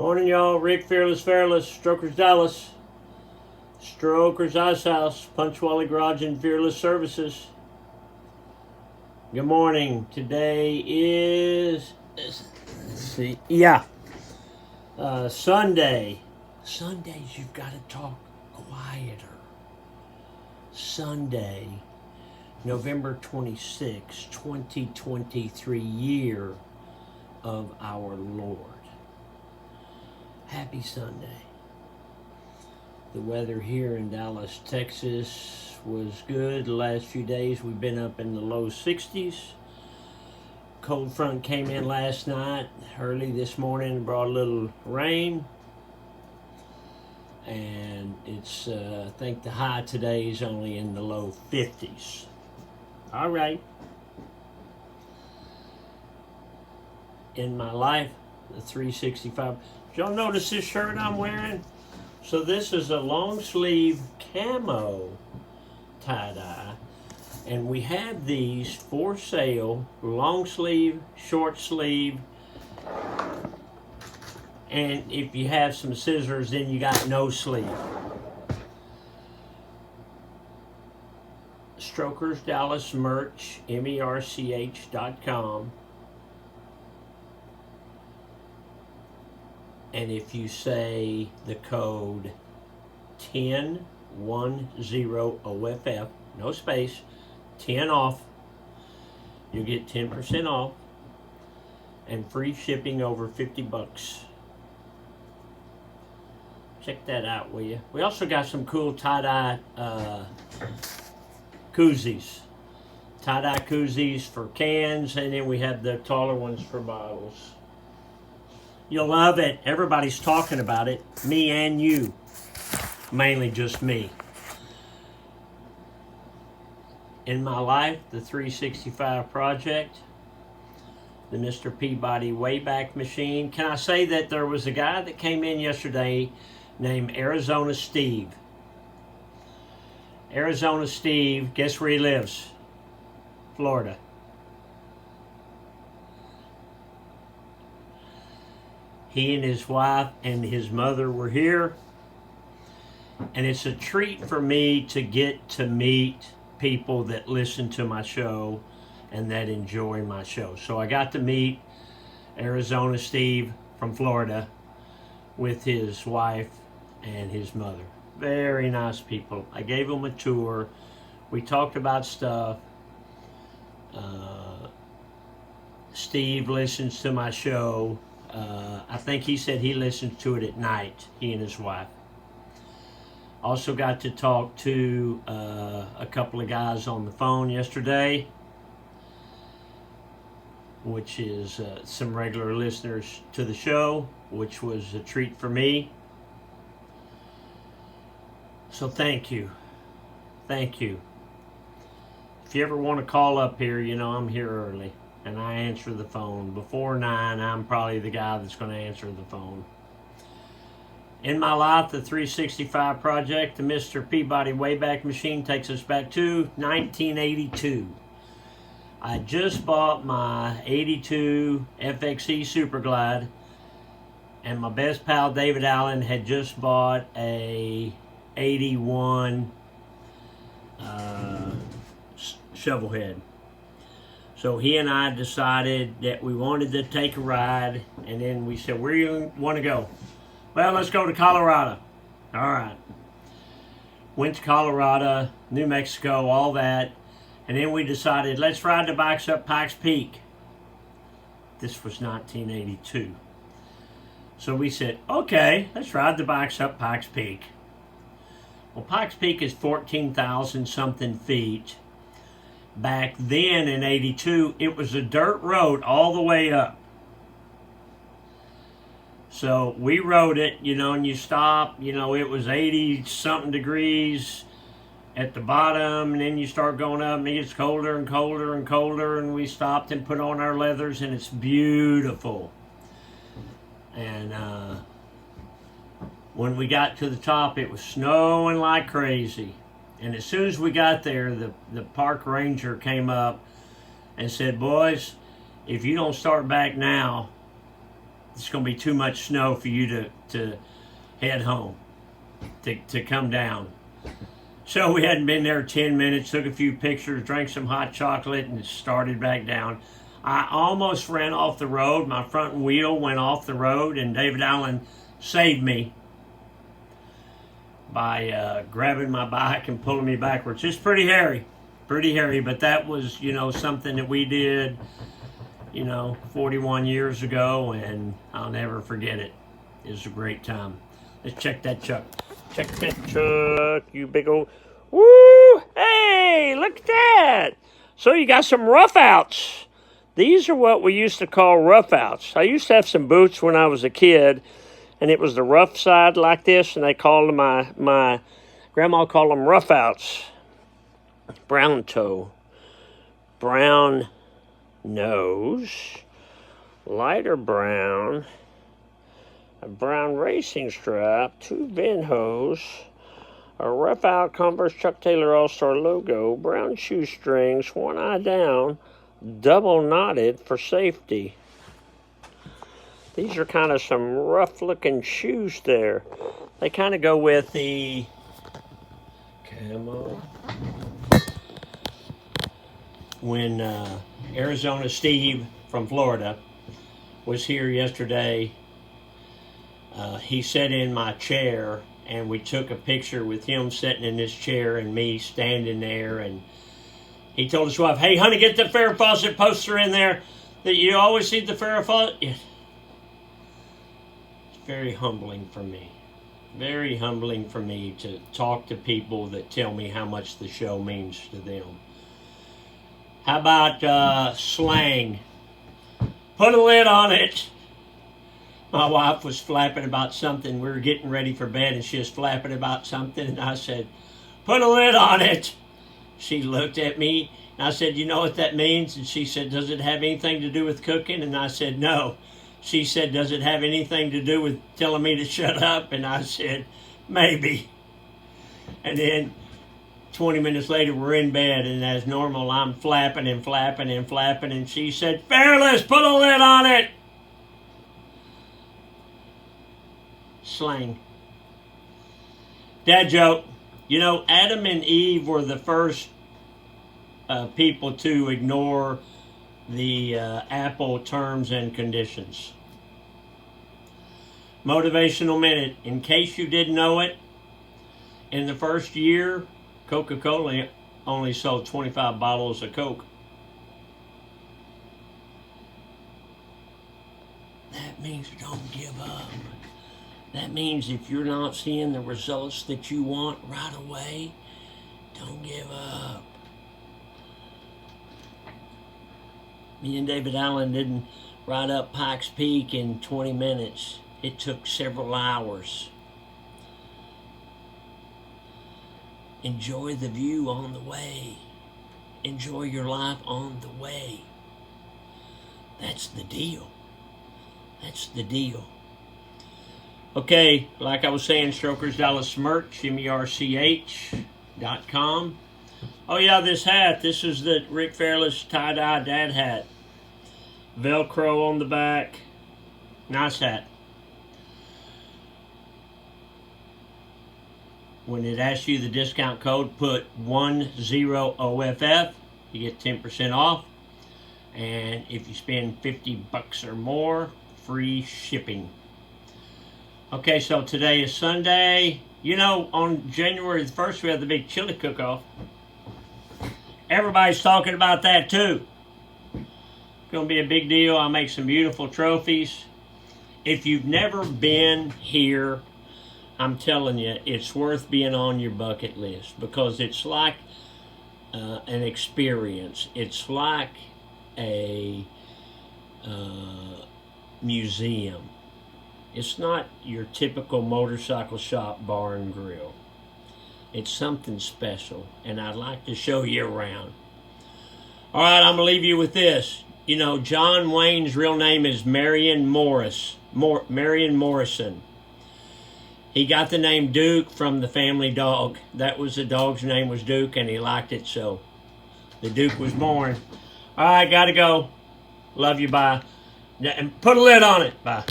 Morning, y'all. Rick, Fairless, Strokers Dallas, Strokers Ice House, Punchwally Garage, and Fearless Services. Good morning. Today is, let's see, Sunday. Sundays, you've got to talk quieter. Sunday, November 26, 2023, year of our Lord. Happy Sunday. The weather here in Dallas, Texas was good. The last few days we've been up in the low 60s. Cold front came in last night, early this morning, and brought a little rain. And it's, I think the high today is only in the low 50s. All right. In my life, the 365. Did y'all notice this shirt I'm wearing? So this is a long sleeve camo tie-dye. And we have these for sale, long sleeve, short sleeve. And if you have some scissors, then you got no sleeve. Strokers Dallas merch, merch.com. And if you say the code 1010OFF, no space, 10 off, you'll get 10% off and free shipping over 50 bucks. Check that out, will you? We also got some cool tie-dye koozies. Tie-dye koozies for cans, and then we have the taller ones for bottles. You'll love it. Everybody's talking about it. Me and you. Mainly just me. In my life, the 365 project, the Mr. Peabody Wayback Machine. Can I say that there was a guy that came in yesterday named Arizona Steve. Arizona Steve, guess where he lives? Florida. He and his wife and his mother were here. And it's a treat for me to get to meet people that listen to my show and that enjoy my show. So I got to meet Arizona Steve from Florida with his wife and his mother. Very nice people. I gave them a tour. We talked about stuff. Steve listens to my show. I think he said he listens to it at night, he and his wife. Also got to talk to a couple of guys on the phone yesterday, which is some regular listeners to the show, which was a treat for me. So thank you. Thank you. If you ever want to call up here, you know I'm here early. And I answer the phone. Before 9, I'm probably the guy that's going to answer the phone. In my life, the 365 project, the Mr. Peabody Wayback Machine, takes us back to 1982. I just bought my 82 FXE Superglide, and my best pal David Allen had just bought a 81 Shovelhead. So he and I decided that we wanted to take a ride, and then we said, where do you want to go? Well, let's go to Colorado. All right. Went to Colorado, New Mexico, all that, and then we decided, let's ride the bikes up Pikes Peak. This was 1982. So we said, okay, let's ride the bikes up Pikes Peak. Well, Pikes Peak is 14,000 something feet. Back then in 82, it was a dirt road all the way up. So we rode it, you know, and you stop, you know, it was 80 something degrees at the bottom, and then you start going up and it gets colder and colder and colder, and we stopped and put on our leathers, and it's beautiful. And when we got to the top, it was snowing like crazy. And as soon as we got there, the park ranger came up and said, boys, if you don't start back now, it's going to be too much snow for you to head home, to come down. So we hadn't been there 10 minutes, took a few pictures, drank some hot chocolate, and started back down. I almost ran off the road. My front wheel went off the road, and David Allen saved me by grabbing my bike and pulling me backwards. It's pretty hairy, but that was, you know, something that we did, you know, 41 years ago, and I'll never forget it. It was a great time. Let's check that truck. Check that truck, you big old... Woo! Hey, look at that! So you got some rough outs. These are what we used to call rough outs. I used to have some boots when I was a kid, and it was the rough side like this, and they called them, my grandma called them rough outs. Brown toe, brown nose, lighter brown, a brown racing stripe, 2 VIN hose, a rough out Converse Chuck Taylor All-Star logo, brown shoestrings, 1 eye down, double knotted for safety. These are kind of some rough looking shoes there. They kind of go with the camo. When Arizona Steve from Florida was here yesterday, he sat in my chair, and we took a picture with him sitting in this chair and me standing there, and he told his wife, "Hey, honey, get the Farrah Fawcett poster in there. That you always see the Farrah Fawcett." Yeah. It's very humbling for me. Very humbling for me to talk to people that tell me how much the show means to them. How about slang? Put a lid on it. My wife was flapping about something. We were getting ready for bed, and she was flapping about something, and I said, "Put a lid on it." She looked at me, and I said, "You know what that means?" And she said, "Does it have anything to do with cooking?" And I said, "No." She said, "Does it have anything to do with telling me to shut up?" And I said, "Maybe." And then 20 minutes later, we're in bed, and as normal, I'm flapping and flapping and flapping, and she said, "Fairless, put a lid on it." Slang. Dad joke. You know, Adam and Eve were the first people to ignore the Apple terms and conditions. Motivational minute. In case you didn't know it, in the first year, Coca-Cola only sold 25 bottles of Coke. That means don't give up. That means if you're not seeing the results that you want right away, don't give up. Me and David Allen didn't ride up Pikes Peak in 20 minutes. It took several hours. Enjoy the view on the way. Enjoy your life on the way. That's the deal. That's the deal. Okay, like I was saying, Strokers Dallas Merch, MERCH.com. Oh yeah, this hat. This is the Rick Fairless tie-dye dad hat. Velcro on the back. Nice hat. When it asks you the discount code, put 10OFF. You get 10% off. And if you spend $50 or more, free shipping. Okay, so today is Sunday. You know, on January the 1st, we have the big chili cook-off. Everybody's talking about that, too. It's going to be a big deal. I'll make some beautiful trophies. If you've never been here, I'm telling you, it's worth being on your bucket list because it's like an experience. It's like a museum. It's not your typical motorcycle shop bar and grill. It's something special, and I'd like to show you around. All right, I'm going to leave you with this. You know, John Wayne's real name is Marion Morrison. He got the name Duke from the family dog. That was the dog's name was Duke, and he liked it, so the Duke was born. All right, got to go. Love you, bye. And put a lid on it. Bye.